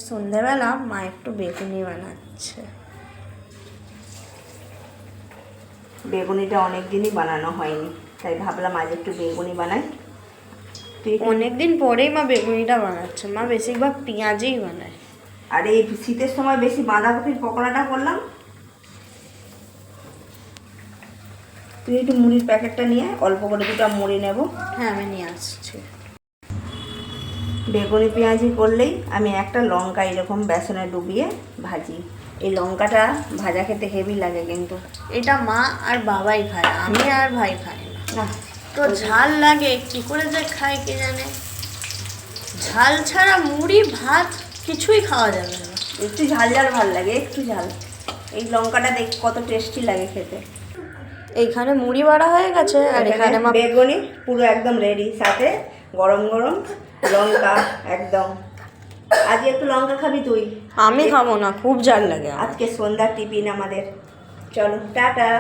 সন্ধ্যাবেলা মা একটু বেগুনি বানাচ্ছে। বেগুনিটা অনেক দিনই বানানো হয়নি, তাই ভাবলাম আজ একটু বেগুনি বানাই। অনেকদিন পরেই মা বেগুনিটা বানাচ্ছে। মা বেশিরভাগ পেঁয়াজেই বানায়। আর এই শীতের সময় বেশি বাঁধাকপির পকোড়াটা করলাম। তুই একটু মুড়ির প্যাকেটটা নিয়ে অল্প করে দুটো মুড়ি নেব। হ্যাঁ, আমি নিয়ে আসছি। বেগুনি পেঁয়াজি করলেই আমি একটা লঙ্কা এরকম বেসনে ডুবিয়ে ভাজি। এই লঙ্কাটা ভাজা খেতে হেভি লাগে, কিন্তু এটা মা আর বাবাই খায়, আমি আর ভাই খাই না। না তো ঝাল লাগে, কি করে যে খায় কে জানে। ঝাল ছাড়া মুড়ি ভাত কিছুই খাওয়া যাবে না। একটু ঝাল ঝাল ভাল লাগে, একটু ঝাল। এই লঙ্কাটা দেখ কত টেস্টি লাগে খেতে। এইখানে মুড়ি বাড়া হয়ে গেছে, আর এখানে মা বেগুনি পুরো একদম রেডি, সাথে গরম গরম লঙ্কা একদম। আজ একটু লঙ্কা খাবি তুই? আমি খাবো না, খুব ঝাল লাগে আমার। আজকে সন্ধ্যার টিফিন আমাদের। চলো টাটা।